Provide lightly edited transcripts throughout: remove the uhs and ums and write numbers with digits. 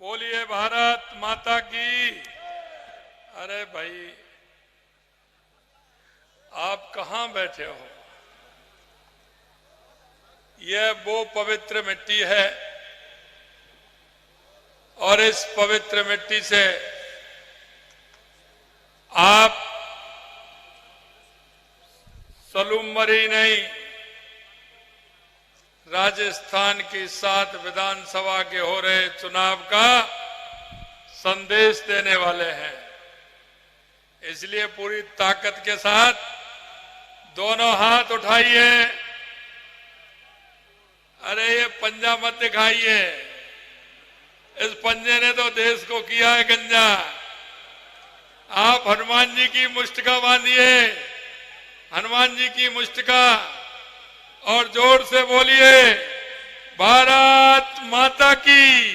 बोलिए भारत माता की। अरे भाई, आप कहां बैठे हो? यह वो पवित्र मिट्टी है और इस पवित्र मिट्टी से आप सलूमरी नहीं, राजस्थान की 7 विधानसभा के हो रहे चुनाव का संदेश देने वाले हैं। इसलिए पूरी ताकत के साथ दोनों हाथ उठाइए। अरे ये पंजा मत दिखाइए, इस पंजे ने तो देश को किया है गंजा। आप हनुमान जी की मुष्टिका बांधिए, हनुमान जी की मुष्टिका, और जोर से बोलिए भारत माता की,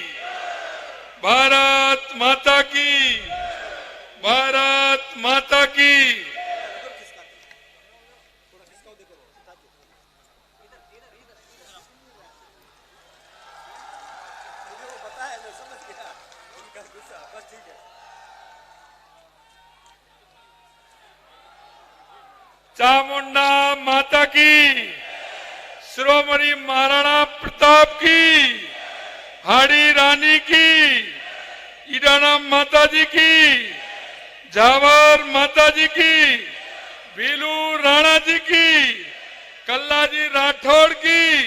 भारत माता की, भारत माता की। चामुंडा माता की, शिरोमणि महाराणा प्रताप की, हाड़ी रानी की, ईराना माता जी की, झावर माता जी की, भीलू राणा जी की, कल्ला जी राठौड़ की,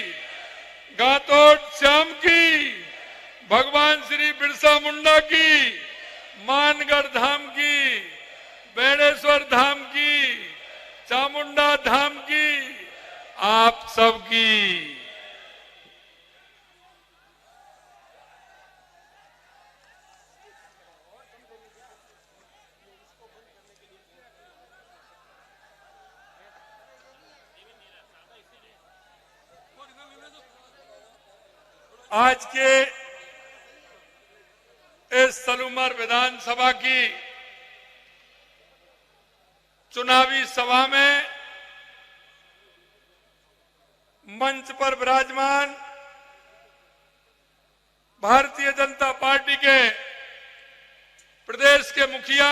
गातोड़ श्याम की, भगवान श्री बिरसा मुंडा की, मानगढ़ धाम की, बेड़ेश्वर धाम की, चामुंडा धाम की, आप सबकी। आज के इस सलूमर विधानसभा की चुनावी सभा में मंच पर विराजमान भारतीय जनता पार्टी के प्रदेश के मुखिया,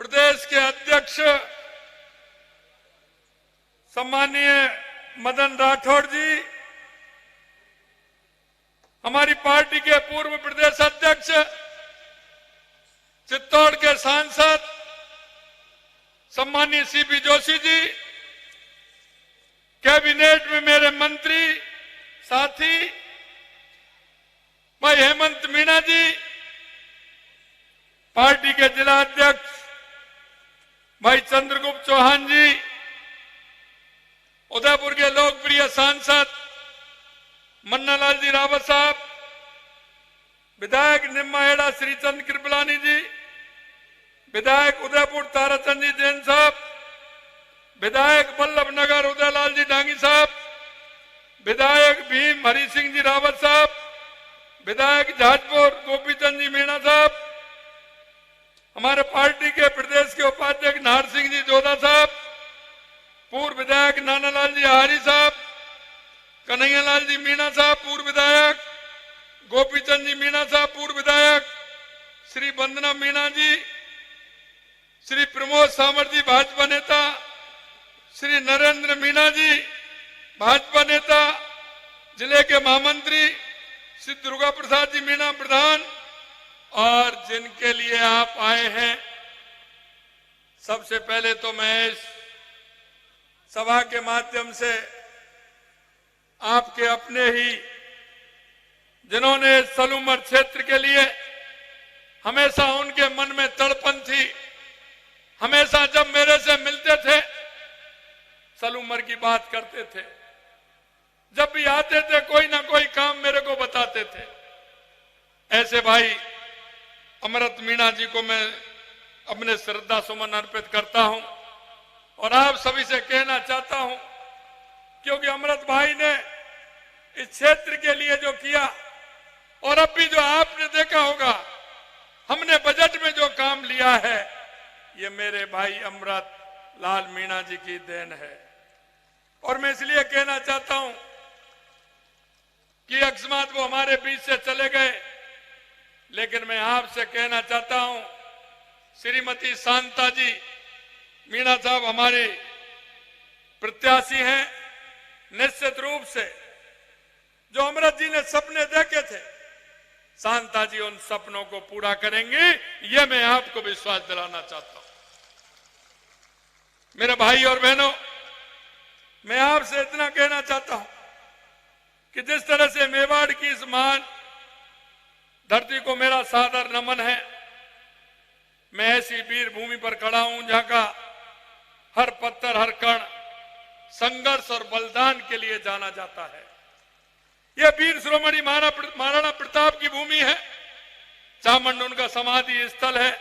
प्रदेश के अध्यक्ष सम्मानीय मदन राठौड़ जी, हमारी पार्टी के पूर्व प्रदेश अध्यक्ष, चित्तौड़ के सांसद सम्मानीय सीपी जोशी जी, कैबिनेट में मेरे मंत्री साथी भाई हेमंत मीणा जी, पार्टी के जिला अध्यक्ष भाई चंद्रगुप्त चौहान जी, उदयपुर के लोकप्रिय सांसद मन्नालाल जी रावत साहब, विधायक निम्माहेड़ा श्रीचंद कृपलानी जी, विधायक उदयपुर ताराचंद जी जैन साहब, विधायक बल्लभ नगर उदयलाल जी डांगी साहब, विधायक भीम हरि सिंह जी रावत साहब, विधायक जाजपुर गोपीचंद जी मीणा साहब, हमारे पार्टी के प्रदेश के उपाध्यक्ष नाहर सिंह जी जोधा साहब, पूर्व विधायक नानालाल जी आहारी साहब, कन्हैयालाल जी मीणा साहब पूर्व विधायक, गोपीचंद जी मीणा साहब पूर्व विधायक, श्री वंदना मीणा जी, श्री प्रमोद सामर जी भाजपा नेता, श्री नरेंद्र मीणा जी भाजपा नेता, जिले के महामंत्री श्री दुर्गा प्रसाद जी मीणा प्रधान, और जिनके लिए आप आए हैं, सबसे पहले तो मैं इस सभा के माध्यम से आपके अपने ही, जिन्होंने सलूमर क्षेत्र के लिए हमेशा उनके मन में तड़पन थी, हमेशा जब मेरे से मिलते थे सलूमर की बात करते थे, जब भी आते थे कोई ना कोई काम मेरे को बताते थे। ऐसे भाई अमृत मीणा जी को मैं अपने श्रद्धा सुमन अर्पित करता हूं और आप सभी से कहना चाहता हूं, क्योंकि अमृत भाई ने इस क्षेत्र के लिए जो किया, और अब भी जो आपने देखा होगा हमने बजट में जो काम लिया है, ये मेरे भाई अमृत लाल मीणा जी की देन है। और मैं इसलिए कहना चाहता हूं कि अकस्मात वो हमारे बीच से चले गए, लेकिन मैं आपसे कहना चाहता हूं, श्रीमती शांता जी मीणा साहब हमारे प्रत्याशी हैं। निश्चित रूप से जो अमृत जी ने सपने देखे थे, शांता जी उन सपनों को पूरा करेंगे, यह मैं आपको विश्वास दिलाना चाहता हूं। मेरे भाई और बहनों, मैं आपसे इतना कहना चाहता हूं कि जिस तरह से मेवाड़ की इस महान धरती को मेरा सादर नमन है, मैं ऐसी वीर भूमि पर खड़ा हूं जहां का हर पत्थर, हर कण संघर्ष और बलिदान के लिए जाना जाता है। यह वीर शिरोमणि महाराणा प्रताप की भूमि है। चामुंड उनका समाधि स्थल है।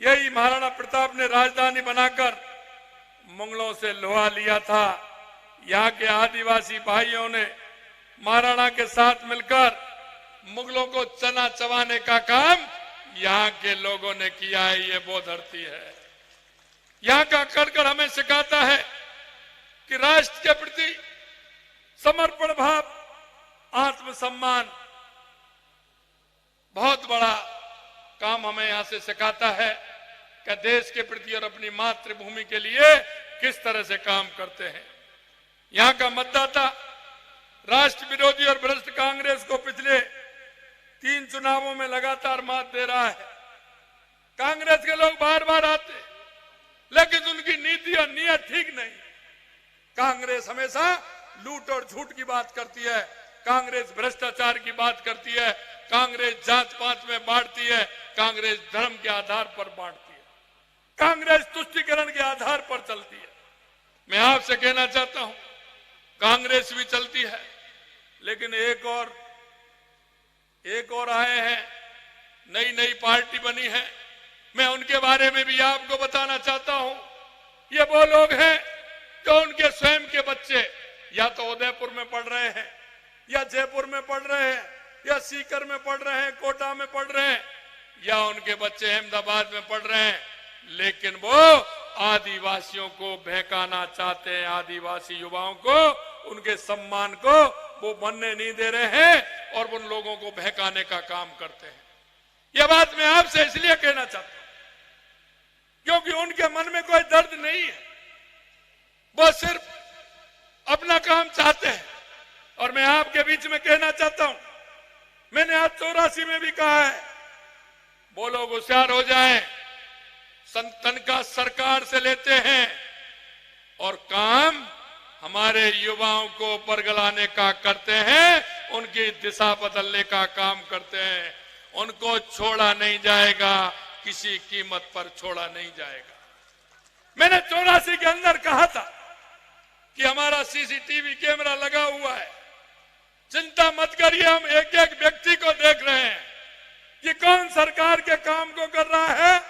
यही महाराणा प्रताप ने राजधानी बनाकर मुगलों से लोहा लिया था। यहाँ के आदिवासी भाइयों ने महाराणा के साथ मिलकर मुगलों को चना चबाने का काम यहाँ के लोगों ने किया है। ये वो धरती है। यहाँ का कर हमें सिखाता है कि राष्ट्र के प्रति समर्पण भाव, आत्मसम्मान बहुत बड़ा काम हमें यहां से सिखाता है कि देश के प्रति और अपनी मातृभूमि के लिए किस तरह से काम करते हैं। यहां का मतदाता राष्ट्र विरोधी और भ्रष्ट कांग्रेस को पिछले 3 चुनावों में लगातार मात दे रहा है। कांग्रेस के लोग बार बार आते, लेकिन उनकी नीति और नीयत ठीक नहीं। कांग्रेस हमेशा लूट और झूठ की बात करती है। कांग्रेस भ्रष्टाचार की बात करती है। कांग्रेस जात पात में बांटती है। कांग्रेस धर्म के आधार पर बांटती है। कांग्रेस तुष्टीकरण के आधार पर चलती है। मैं आपसे कहना चाहता हूं, कांग्रेस भी चलती है, लेकिन एक और आए हैं, नई नई पार्टी बनी है। मैं उनके बारे में भी आपको बताना चाहता हूं। ये वो लोग हैं जो उनके स्वयं के बच्चे या तो उदयपुर में पढ़ रहे हैं, या जयपुर में पढ़ रहे हैं, या सीकर में पढ़ रहे हैं, कोटा में पढ़ रहे हैं, या उनके बच्चे अहमदाबाद में पढ़ रहे हैं, लेकिन वो आदिवासियों को बहकाना चाहते हैं। आदिवासी युवाओं को, उनके सम्मान को वो बनने नहीं दे रहे हैं और उन लोगों को बहकाने का काम करते हैं। यह बात मैं आपसे इसलिए कहना चाहता हूं क्योंकि उनके मन में कोई दर्द नहीं है। वो सिर्फ अपना काम चाहते हैं। और मैं आपके बीच में कहना चाहता हूं, मैंने आज 84 में भी कहा है, वो लोग होशियार हो जाएं, तनख्वाह सरकार से लेते हैं और काम हमारे युवाओं को बरगलाने का करते हैं, उनकी दिशा बदलने का काम करते हैं। उनको छोड़ा नहीं जाएगा, किसी कीमत पर छोड़ा नहीं जाएगा। मैंने 84 के अंदर कहा था कि हमारा सीसीटीवी कैमरा लगा हुआ है, चिंता मत करिए, हम एक एक व्यक्ति को देख रहे हैं कि कौन सरकार के काम को कर रहा है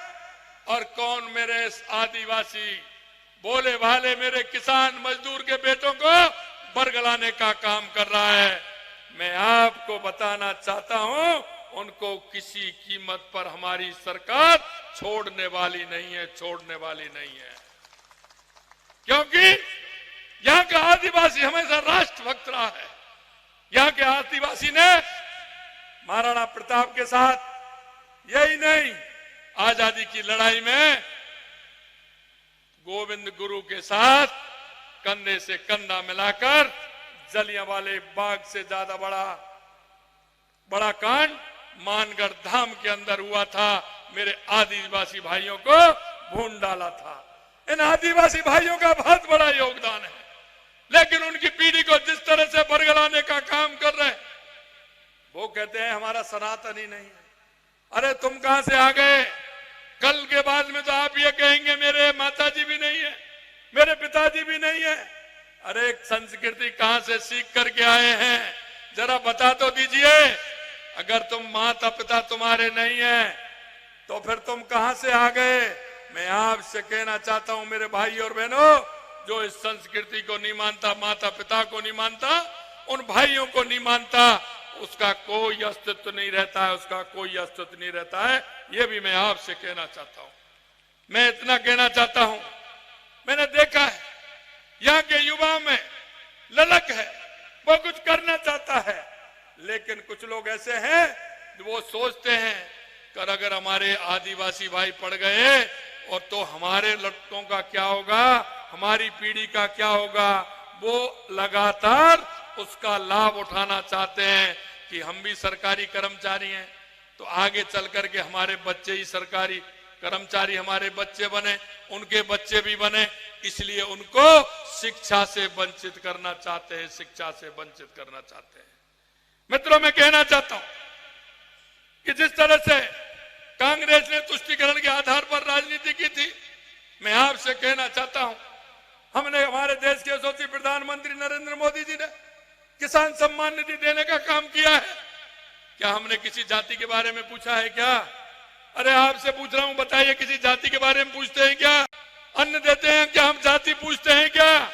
और कौन मेरे आदिवासी बोले भाले मेरे किसान मजदूर के बेटों को बरगलाने का काम कर रहा है। मैं आपको बताना चाहता हूं, उनको किसी कीमत पर हमारी सरकार छोड़ने वाली नहीं है, छोड़ने वाली नहीं है। क्योंकि यहाँ का आदिवासी हमेशा राष्ट्रभक्त रहा है। यहाँ के आदिवासी ने महाराणा प्रताप के साथ यही नहीं, आजादी की लड़ाई में गोविंद गुरु के साथ कंधे से कंधा मिलाकर जलियांवाले बाग से ज्यादा बड़ा कांड मानगढ़ धाम के अंदर हुआ था। मेरे आदिवासी भाइयों को भून डाला था। इन आदिवासी भाइयों का बहुत बड़ा योगदान है, लेकिन उनकी पीढ़ी को जिस तरह से बरगलाने का काम कर रहे हैं, वो कहते हैं हमारा सनातन ही नहीं है। अरे तुम कहां से आ गए? कल के बाद में तो आप ये कहेंगे मेरे माताजी भी नहीं है, मेरे पिताजी भी नहीं है। अरे संस्कृति कहां से सीख करके आए हैं, जरा बता तो दीजिए। अगर तुम माता पिता तुम्हारे नहीं है तो फिर तुम कहां से आ गए? मैं आपसे कहना चाहता हूं मेरे भाई और बहनों, जो इस संस्कृति को नहीं मानता, माता पिता को नहीं मानता, उन भाइयों को नहीं मानता, उसका कोई अस्तित्व नहीं रहता है, उसका कोई अस्तित्व नहीं रहता है। ये भी मैं आपसे कहना चाहता हूं। मैं इतना कहना चाहता हूं, मैंने देखा है यहाँ के युवाओं में ललक है, वो कुछ करना चाहता है, लेकिन कुछ लोग ऐसे हैं जो वो सोचते हैं कि अगर हमारे आदिवासी भाई पढ़ गए और तो हमारे लड़कों का क्या होगा, हमारी पीढ़ी का क्या होगा। वो लगातार उसका लाभ उठाना चाहते हैं कि हम भी सरकारी कर्मचारी हैं तो आगे चल करके हमारे बच्चे ही सरकारी कर्मचारी, हमारे बच्चे बने, उनके बच्चे भी बने, इसलिए उनको शिक्षा से वंचित करना चाहते हैं, शिक्षा से वंचित करना चाहते हैं। मित्रों, मैं कहना चाहता हूं कि जिस तरह से कांग्रेस ने तुष्टीकरण के आधार पर राजनीति की थी, मैं आपसे कहना चाहता हूं, हमने हमारे देश के यशस्वी प्रधानमंत्री नरेंद्र मोदी जी ने किसान सम्मान निधि देने का काम किया है। क्या हमने किसी जाति के बारे में पूछा है क्या? अरे आपसे पूछ रहा हूं, बताइए, किसी जाति के बारे में पूछते हैं क्या? अन्न देते हैं क्या? हम जाति पूछते हैं क्या?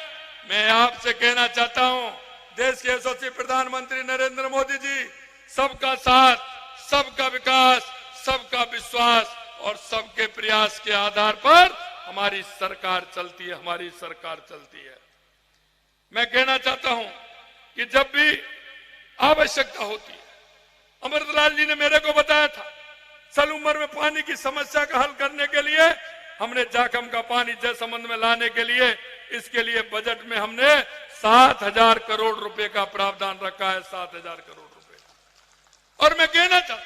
मैं आपसे कहना चाहता हूं, देश के यशस्वी प्रधानमंत्री नरेंद्र मोदी जी सबका साथ, सबका विकास, सबका विश्वास और सबके प्रयास के आधार पर हमारी सरकार चलती है, हमारी सरकार चलती है। मैं कहना चाहता हूं कि जब भी आवश्यकता होती है, अमृतलाल जी ने मेरे को बताया था, सलूमर में पानी की समस्या का हल करने के लिए हमने जाखम का पानी जयसमंद में लाने के लिए, इसके लिए बजट में हमने 7,000 करोड़ रुपए का प्रावधान रखा है, 7,000 करोड़ रुपए। और मैं कहना चाहता हूं,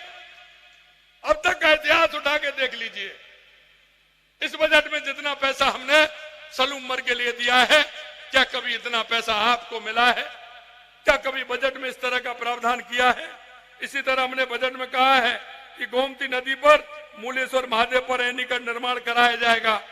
अब तक का इतिहास उठा के देख लीजिए, इस बजट में जितना पैसा हमने सलूमर के लिए दिया है, क्या कभी इतना पैसा आपको मिला है? क्या कभी बजट में इस तरह का प्रावधान किया है? इसी तरह हमने बजट में कहा है कि गोमती नदी पर मूलेश्वर महादेव पर ऐनी का निर्माण कराया जाएगा।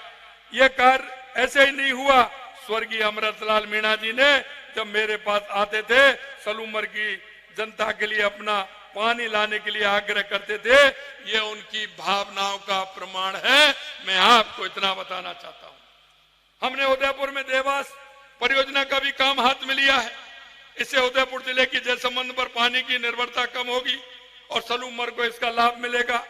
यह कार्य ऐसे ही नहीं हुआ। स्वर्गीय अमृतलाल मीणा जी ने जब मेरे पास आते थे, सलूमर की जनता के लिए अपना पानी लाने के लिए आग्रह करते थे, ये उनकी भावनाओं का प्रमाण है। मैं आपको इतना बताना चाहता हूं, हमने उदयपुर में देवास परियोजना का भी काम हाथ में लिया है। इससे उदयपुर जिले की जलसंबंध पर पानी की निर्भरता कम होगी और सलूमर को इसका लाभ मिलेगा।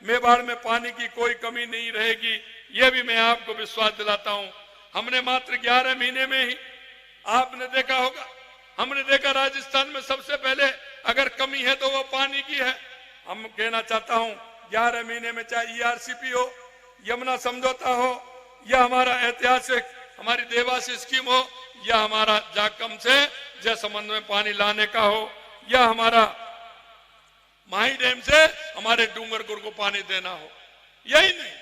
मेवाड़ में पानी की कोई कमी नहीं रहेगी, यह भी मैं आपको विश्वास दिलाता हूं। हमने मात्र 11 महीने में ही, आपने देखा होगा, हमने देखा राजस्थान में सबसे पहले अगर कमी है तो वो पानी की है। हम कहना चाहता हूं, 11 महीने में चाहे ERCP हो, यमुना समझौता हो, या हमारा ऐतिहासिक हमारी देवास स्कीम हो, या हमारा जाखम से जयसमंद में पानी लाने का हो, या हमारा माही डैम से हमारे डूंगरपुर को पानी देना हो, यही नहीं,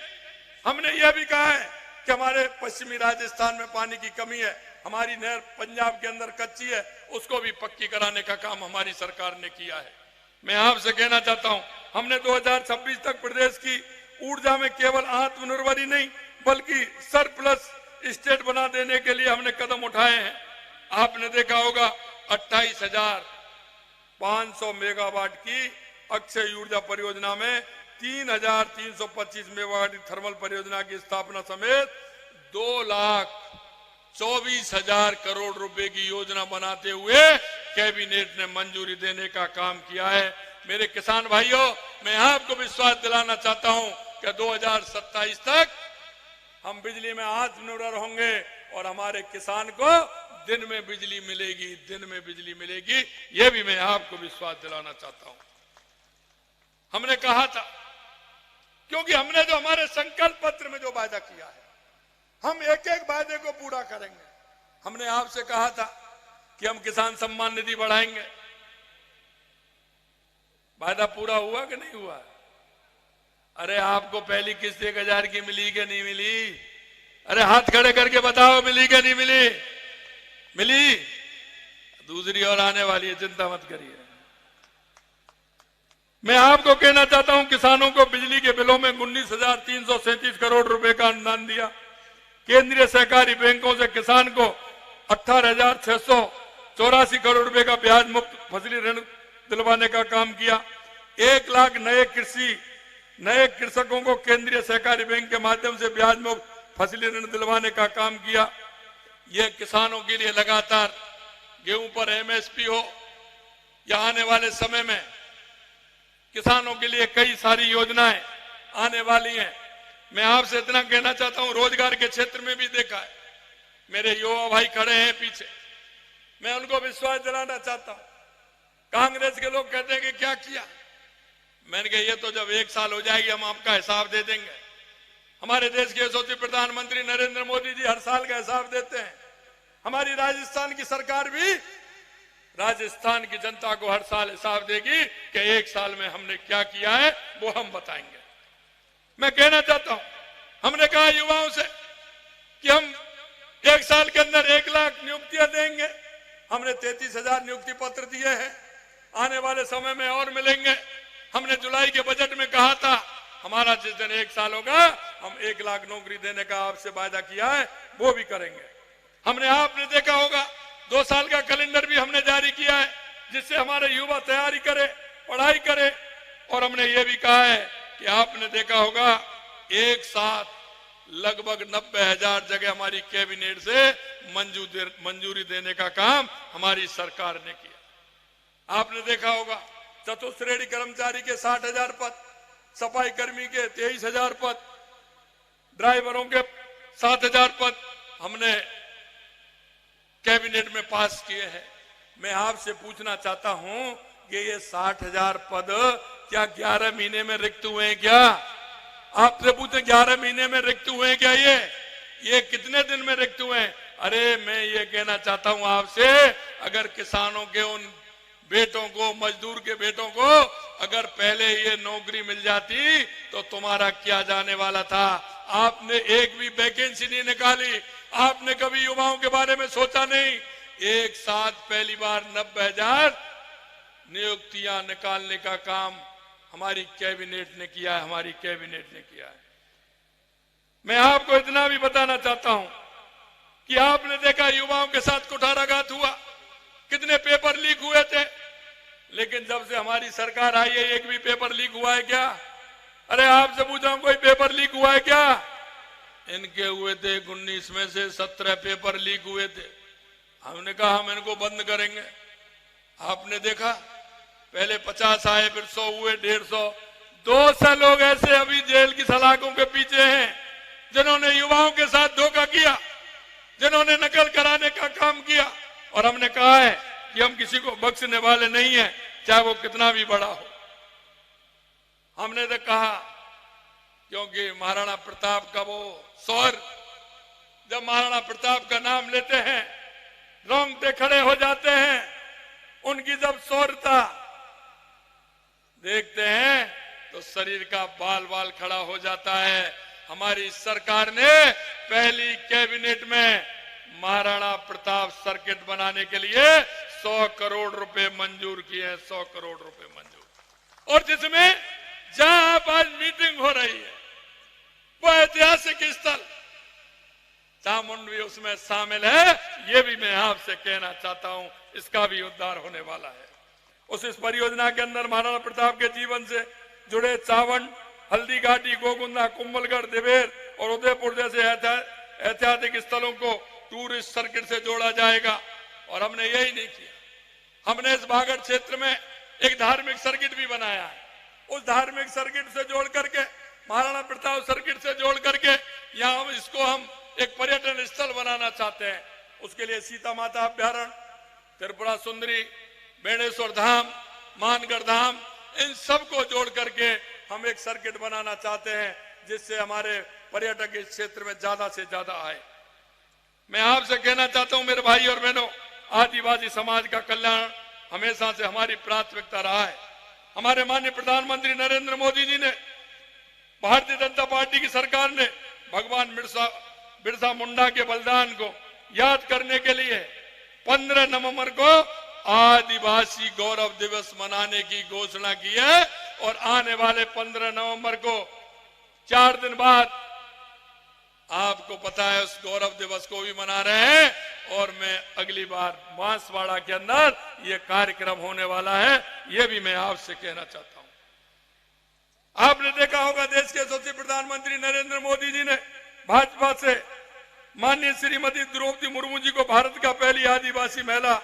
हमने यह भी कहा है कि हमारे पश्चिमी राजस्थान में पानी की कमी है, हमारी नहर पंजाब के अंदर कच्ची है, उसको भी पक्की कराने का काम हमारी सरकार ने किया है। मैं आपसे कहना चाहता हूं, हमने 2026 तक प्रदेश की ऊर्जा में केवल आत्मनिर्भर ही नहीं बल्कि सरप्लस स्टेट बना देने के लिए हमने कदम उठाए हैं। आपने देखा होगा 28,500 मेगावाट की अक्षय ऊर्जा परियोजना में 3,325 मेगावाट थर्मल परियोजना की स्थापना समेत 2,24,000 करोड़ रुपए की योजना बनाते हुए कैबिनेट ने मंजूरी देने का काम किया है। मेरे किसान भाइयों, मैं आपको विश्वास दिलाना चाहता हूं कि 2027 तक हम बिजली में आत्मनिर्भर होंगे और हमारे किसान को दिन में बिजली मिलेगी, दिन में बिजली मिलेगी, यह भी मैं आपको विश्वास दिलाना चाहता हूं। हमने कहा था, क्योंकि हमने जो हमारे संकल्प पत्र में जो वादा किया है, हम एक एक वादे को पूरा करेंगे। हमने आपसे कहा था कि हम किसान सम्मान निधि बढ़ाएंगे, वादा पूरा हुआ कि नहीं हुआ? अरे आपको पहली किस्त 1,000 की मिली कि नहीं मिली? अरे हाथ खड़े करके बताओ, मिली कि नहीं मिली? मिली। दूसरी और आने वाली है, चिंता मत करिए। मैं आपको कहना चाहता हूं, किसानों को बिजली के बिलों में 19,337 करोड़ रुपए का अनुदान दिया। केंद्रीय सहकारी बैंकों से किसान को 18,684 करोड़ रुपए का ब्याज मुक्त फसली ऋण दिलवाने का काम किया। 1 लाख नए कृषकों को केंद्रीय सहकारी बैंक के माध्यम से ब्याज मुक्त फसली ऋण दिलवाने का काम किया। यह किसानों के लिए लगातार गेहूं पर MSP हो या आने वाले समय में किसानों के लिए कई सारी योजनाएं आने वाली हैं। मैं आपसे इतना कहना चाहता हूं, रोजगार के क्षेत्र में भी देखा है, मेरे युवा भाई खड़े हैं पीछे, मैं उनको विश्वास दिलाना चाहता हूं कांग्रेस के लोग कहते हैं कि क्या किया। मैंने कहा ये तो जब 1 साल हो जाएगी हम आपका हिसाब दे देंगे। हमारे देश के यशस्वी प्रधानमंत्री नरेंद्र मोदी जी हर साल का हिसाब देते हैं। हमारी राजस्थान की सरकार भी राजस्थान की जनता को हर साल हिसाब देगी कि 1 साल में हमने क्या किया है, वो हम बताएंगे। मैं कहना चाहता हूं, हमने कहा युवाओं से कि हम 1 साल के अंदर 1 लाख नियुक्तियां देंगे। हमने 33,000 नियुक्ति पत्र दिए हैं, आने वाले समय में और मिलेंगे। हमने जुलाई के बजट में कहा था हमारा जिस दिन 1 साल होगा हम 1 लाख नौकरी देने का आपसे वायदा किया है, वो भी करेंगे। हमने, आपने देखा होगा 2 साल का कैलेंडर भी हमने जारी किया है जिससे हमारे युवा तैयारी करे, पढ़ाई करे। और हमने ये भी कहा है कि आपने देखा होगा एक साथ लगभग 90,000 जगह हमारी कैबिनेट से मंजूरी देने का काम हमारी सरकार ने किया। आपने देखा होगा चतुश्रेणी कर्मचारी के 60,000 पद, सफाई कर्मी के 23,000 पद, ड्राइवरों के 7,000 पद हमने कैबिनेट में पास किए हैं। मैं आपसे पूछना चाहता हूं कि ये 60,000 पद क्या 11 महीने में रिक्त हुए हैं क्या? आपसे पूछे 11 महीने में रिक्त हुए हैं क्या? ये कितने दिन में रिक्त हुए हैं? अरे मैं ये कहना चाहता हूं आपसे, अगर किसानों के उन बेटों को, मजदूर के बेटों को अगर पहले ये नौकरी मिल जाती तो तुम्हारा क्या जाने वाला था। आपने एक भी वैकेंसी नहीं निकाली, आपने कभी युवाओं के बारे में सोचा नहीं। एक साथ पहली बार 90,000 नियुक्तियां निकालने का काम हमारी कैबिनेट ने किया है, हमारी कैबिनेट ने किया है। मैं आपको इतना भी बताना चाहता हूं कि आपने देखा युवाओं के साथ कुठाराघात हुआ, कितने पेपर लीक हुए थे, लेकिन जब से हमारी सरकार आई है एक भी पेपर लीक हुआ है क्या? अरे आपसे पूछा कोई पेपर लीक हुआ है क्या? इनके हुए थे 19 में से 17 पेपर लीक हुए थे। हमने कहा हम इनको बंद करेंगे। आपने देखा पहले 50 आए, फिर 100 हुए, 150। 200 लोग ऐसे अभी जेल की सलाखों के पीछे हैं जिन्होंने युवाओं के साथ धोखा किया, जिन्होंने नकल कराने का काम किया। और हमने कहा है कि हम किसी को बख्शने वाले नहीं है, चाहे वो कितना भी बड़ा हो। हमने तो कहा, क्योंकि महाराणा प्रताप का वो शौर्य, जब महाराणा प्रताप का नाम लेते हैं रोंगटे खड़े हो जाते हैं। उनकी जब शौर्यता देखते हैं तो शरीर का बाल बाल खड़ा हो जाता है। हमारी सरकार ने पहली कैबिनेट में महाराणा प्रताप सर्किट बनाने के लिए 100 करोड़ रुपए मंजूर किए हैं, 100 करोड़ रुपए मंजूर। और जिसमें जहां आज मीटिंग हो रही है वो ऐतिहासिक स्थल चामुंड भी उसमें शामिल है। ये भी मैं आपसे कहना चाहता हूं, इसका भी उद्धार होने वाला है। इस परियोजना के अंदर महाराणा प्रताप के जीवन से जुड़े चावंड, हल्दी घाटी, गोगुंदा, कुंभलगढ़, देवेर और उदयपुर जैसे ऐतिहासिक स्थलों को टूरिस्ट सर्किट से जोड़ा जाएगा। और हमने यही नहीं किया, हमने इस बागड़ क्षेत्र में एक धार्मिक सर्किट भी बनाया है। उस धार्मिक सर्किट से जोड़ करके, महाराणा प्रताप सर्किट से जोड़ करके यहाँ इसको हम एक पर्यटन स्थल बनाना चाहते हैं। उसके लिए सीता माता अभ्यारण्य, त्रिपुरा सुंदरी, बेणेश्वर धाम, मानगढ़ धाम, इन सबको जोड़ करके हम एक सर्किट बनाना चाहते हैं जिससे हमारे पर्यटक इस क्षेत्र में ज्यादा से ज्यादा आए। मैं आपसे कहना चाहता हूं मेरे भाई और बहनों, आदिवासी समाज का कल्याण हमेशा से हमारी प्राथमिकता रहा है। हमारे माननीय प्रधानमंत्री नरेंद्र मोदी जी ने, भारतीय जनता पार्टी की सरकार ने भगवान बिरसा मुंडा के बलिदान को याद करने के लिए 15 नवंबर को आदिवासी गौरव दिवस मनाने की घोषणा की है। और आने वाले 15 नवंबर को 4 दिन बाद आपको पता है उस गौरव दिवस को भी मना रहे हैं। और मैं अगली बार बांसवाड़ा के अंदर ये कार्यक्रम होने वाला है, ये भी मैं आपसे कहना चाहता हूं। आपने देखा होगा देश के यशस्वी प्रधानमंत्री नरेंद्र मोदी जी ने भाजपा से माननीय श्रीमती द्रौपदी मुर्मू जी को भारत का पहली आदिवासी महिला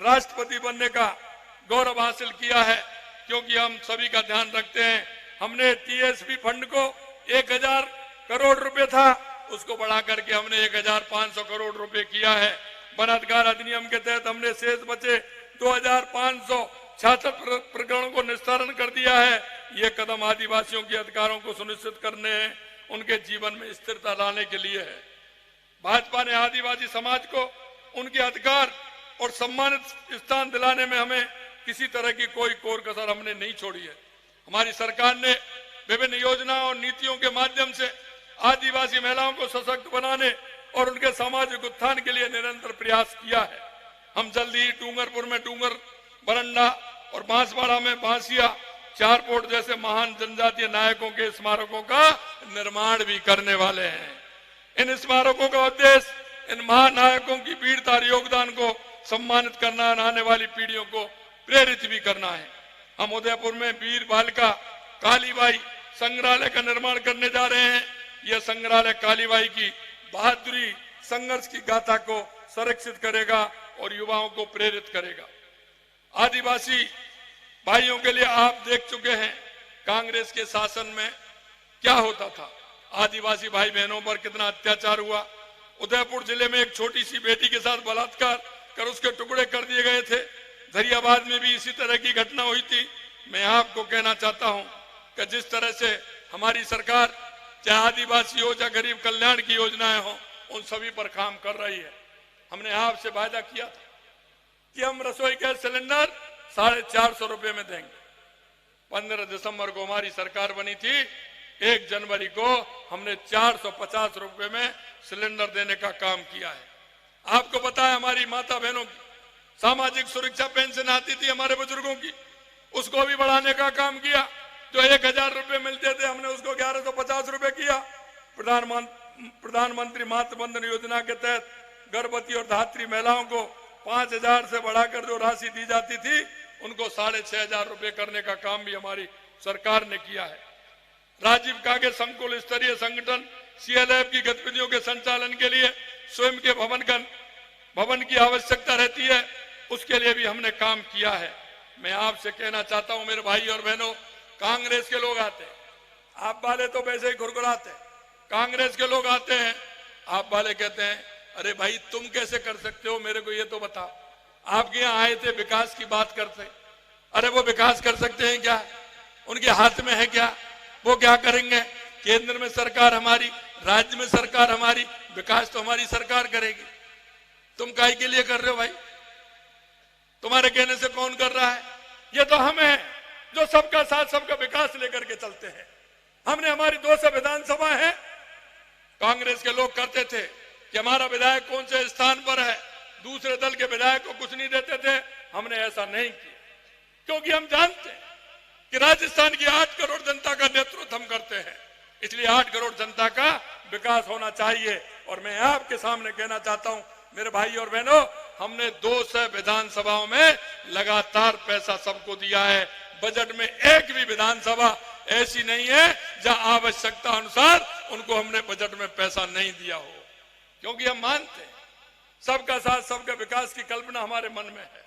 राष्ट्रपति बनने का गौरव हासिल किया है। क्योंकि हम सभी का ध्यान रखते हैं, हमने टीएसपी फंड को 1000 करोड़ रुपए था, उसको बढ़ा करके हमने 1500 करोड़ रुपए किया है। वन अधिकार अधिनियम के तहत हमने शेष बचे 2500 66 प्रकरणों को निस्तारण कर दिया है। ये कदम आदिवासियों के अधिकारों को सुनिश्चित करने, उनके जीवन में स्थिरता लाने के लिए है। भाजपा ने आदिवासी समाज को उनके अधिकार और सम्मानित स्थान दिलाने में हमें किसी तरह की कोई कोर कसर हमने नहीं छोड़ी है। हमारी सरकार ने विभिन्न योजनाओं और नीतियों के माध्यम से आदिवासी महिलाओं को सशक्त बनाने और उनके सामाजिक उत्थान के लिए निरंतर प्रयास किया है। हम जल्दी ही डूंगरपुर में डूंगर बरंडा और बांसवाड़ा में बांसिया, चारपोट जैसे महान जनजातीय नायकों के स्मारकों का निर्माण भी करने वाले हैं। इन स्मारकों का उद्देश्य इन महानायकों की वीरता और योगदान को सम्मानित करना और आने वाली पीढ़ियों को प्रेरित भी करना है। हम उदयपुर में वीर बालिका कालीबाई संग्रहालय का निर्माण करने जा रहे हैं। यह संग्रहालय कालीबाई की बहादुरी, संघर्ष की गाथा को संरक्षित करेगा और युवाओं को प्रेरित करेगा। आदिवासी भाइयों के लिए आप देख चुके हैं कांग्रेस के शासन में क्या होता था। आदिवासी भाई बहनों पर कितना अत्याचार हुआ। उदयपुर जिले में एक छोटी सी बेटी के साथ बलात्कार कर उसके टुकड़े कर दिए गए थे। धरियाबाद में भी इसी तरह की घटना हुई थी। मैं आपको कहना चाहता हूं कि जिस तरह से हमारी सरकार चाहे आदिवासी हो चाहे गरीब कल्याण की योजनाएं हो, उन सभी पर काम कर रही है। हमने आपसे वायदा किया था कि हम रसोई गैस सिलेंडर 450 रुपए में देंगे। 15 दिसंबर को हमारी सरकार बनी थी। 1 जनवरी को हमने 450 रुपए में सिलेंडर देने का काम किया है। आपको पता है हमारी माता बहनों की सामाजिक सुरक्षा पेंशन आती थी हमारे बुजुर्गों की, उसको भी बढ़ाने का काम किया। जो 1000 रुपए मिलते थे हमने उसको 1150 रुपए किया। प्रधानमंत्री मातृ वंदन योजना के तहत गर्भवती और धात्री महिलाओं को 5000 से बढ़ाकर जो राशि दी जाती थी उनको 6500 रुपए करने का काम भी हमारी सरकार ने किया है। राजीव कागे संकुल स्तरीय संगठन CLF की गतिविधियों के संचालन के लिए स्वयं के भवन की आवश्यकता रहती है, उसके लिए भी हमने काम किया है। मैं आपसे कहना चाहता हूं मेरे भाई और बहनों, कांग्रेस के लोग आते हैं, आप वाले तो वैसे ही घुरघुराते हैं। कांग्रेस के लोग आते हैं, आप वाले कहते हैं अरे भाई तुम कैसे कर सकते हो, मेरे को ये तो बताओ। आपके यहाँ आए थे विकास की बात करते, अरे वो विकास कर सकते हैं क्या? उनके हाथ में है क्या? वो क्या करेंगे? केंद्र में सरकार हमारी, राज्य में सरकार हमारी, विकास तो हमारी सरकार करेगी। तुम काहे के लिए कर रहे हो भाई? तुम्हारे कहने से कौन कर रहा है? ये तो हम हैं जो सबका साथ सबका विकास लेकर के चलते हैं। हमने हमारी 200 विधानसभा है। कांग्रेस के लोग करते थे कि हमारा विधायक कौन से स्थान पर है, दूसरे दल के विधायक को कुछ नहीं देते थे। हमने ऐसा नहीं किया क्योंकि हम जानते हैं कि राजस्थान की 8 करोड़ जनता का नेतृत्व हम करते हैं, इसलिए 8 करोड़ जनता का विकास होना चाहिए। और मैं आपके सामने कहना चाहता हूं मेरे भाई और बहनों, हमने 200 विधानसभाओं में लगातार पैसा सबको दिया है। बजट में एक भी विधानसभा ऐसी नहीं है जहां आवश्यकता अनुसार उनको हमने बजट में पैसा नहीं दिया हो, क्योंकि हम मानते हैं सबका साथ सबका विकास की कल्पना हमारे मन में है।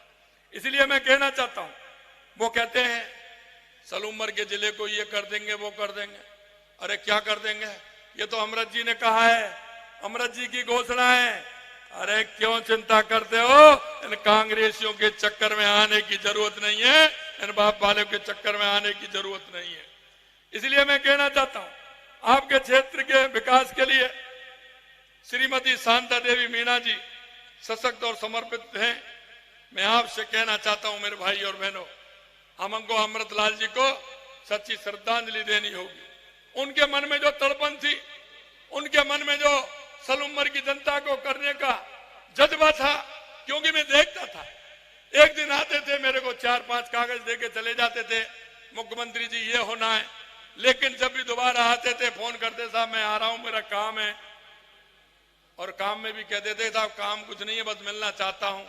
इसलिए मैं कहना चाहता हूं, वो कहते हैं सलूमर के जिले को ये कर देंगे वो कर देंगे। अरे क्या कर देंगे? ये तो अमृत जी ने कहा है, अमृत जी की घोषणा है। अरे क्यों चिंता करते हो? इन कांग्रेसियों के चक्कर में आने की जरूरत नहीं है, इन बाप वालों के चक्कर में आने की जरूरत नहीं है। इसलिए मैं कहना चाहता हूं आपके क्षेत्र के विकास के लिए श्रीमती शांता देवी मीणा जी सशक्त और समर्पित हैं। मैं आपसे कहना चाहता हूं मेरे भाई और बहनों, हमको अमृतलाल जी को सच्ची श्रद्धांजलि देनी होगी। उनके मन में जो तड़पन थी, उनके मन में जो सलूमर की जनता को करने का जज्बा था, क्योंकि मैं देखता था एक दिन आते थे मेरे को 4-5 कागज देके चले जाते थे, मुख्यमंत्री जी ये होना है। लेकिन जब भी दोबारा आते थे फोन करते साहब मैं आ रहा हूं, मेरा काम है। और काम में भी कह देते साहब काम कुछ नहीं है, बस मिलना चाहता हूं।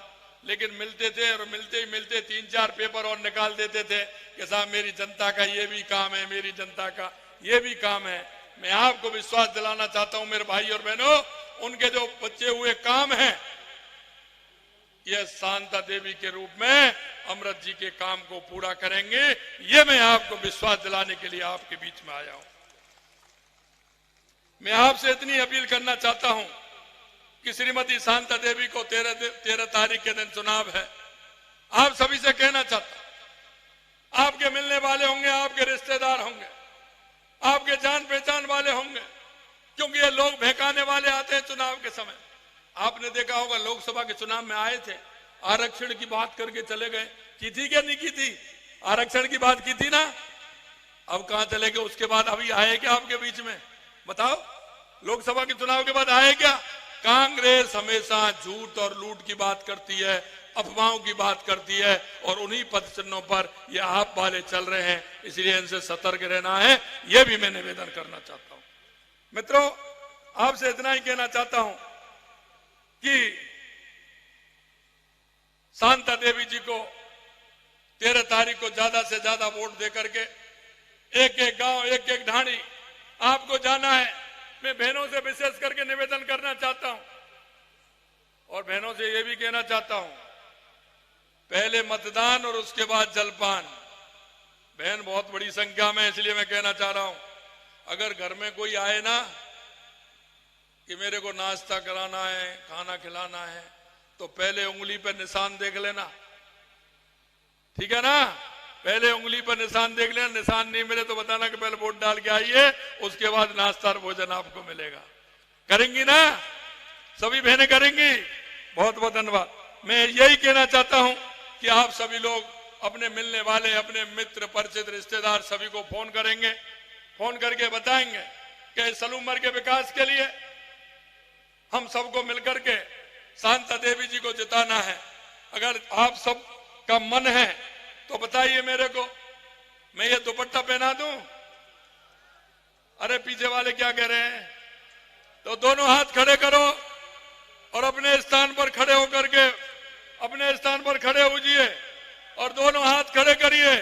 लेकिन मिलते थे और मिलते ही मिलते 3-4 पेपर और निकाल देते थे कि साहब मेरी जनता का ये भी काम है, मेरी जनता का ये भी काम है। मैं आपको विश्वास दिलाना चाहता हूं मेरे भाई और बहनों, उनके जो बचे हुए काम हैं ये शांता देवी के रूप में अमृत जी के काम को पूरा करेंगे। ये मैं आपको विश्वास दिलाने के लिए आपके बीच में आया हूं। मैं आपसे इतनी अपील करना चाहता हूं कि श्रीमती शांता देवी को 13 तारीख के दिन चुनाव है। आप सभी से कहना चाहता हूं चुनाव के समय आपने देखा होगा, लोकसभा के चुनाव में आए थे, आरक्षण की बात करके चले गए। की थी क्या नहीं की थी? आरक्षण की बात की थी ना। अब कहां चले गए उसके बाद? अभी आए क्या आपके बीच में? बताओ, लोकसभा के चुनाव के बाद आए क्या? कांग्रेस हमेशा झूठ और लूट की बात करती है, अफवाहों की बात करती है, और उन्हीं पद चिन्हों पर ये आप वाले चल रहे हैं। इसलिए इनसे सतर्क रहना है, यह भी मैं निवेदन करना चाहता हूं। मित्रों, आपसे इतना ही कहना चाहता हूं कि शांता देवी जी को 13 तारीख को ज्यादा से ज्यादा वोट देकर के एक एक गांव, एक एक ढाणी आपको जाना है। मैं बहनों से विशेष करके निवेदन करना चाहता हूं, और बहनों से यह भी कहना चाहता हूं, पहले मतदान और उसके बाद जलपान। बहन बहुत बड़ी संख्या में, इसलिए मैं कहना चाह रहा हूं, अगर घर में कोई आए ना कि मेरे को नाश्ता कराना है, खाना खिलाना है, तो पहले उंगली पर निशान देख लेना, ठीक है ना? पहले उंगली पर निशान देख लेना, निशान नहीं मिले तो बताना कि पहले वोट डाल के आइए, उसके बाद नाश्ता और भोजन आपको मिलेगा। करेंगी ना? सभी बहनें करेंगी? बहुत बहुत धन्यवाद। मैं यही कहना चाहता हूं कि आप सभी लोग अपने मिलने वाले, अपने मित्र, परिचित, रिश्तेदार सभी को फोन करेंगे, फोन करके बताएंगे कि सलूमर के विकास के लिए हम सबको मिलकर के शांता देवी जी को जिताना है। अगर आप सब का मन है तो बताइए मेरे को, मैं ये दुपट्टा पहना दूं? अरे पीछे वाले क्या कह रहे हैं? तो दोनों हाथ खड़े करो और अपने स्थान पर खड़े होकर के, अपने स्थान पर खड़े होइए और दोनों हाथ खड़े करिए।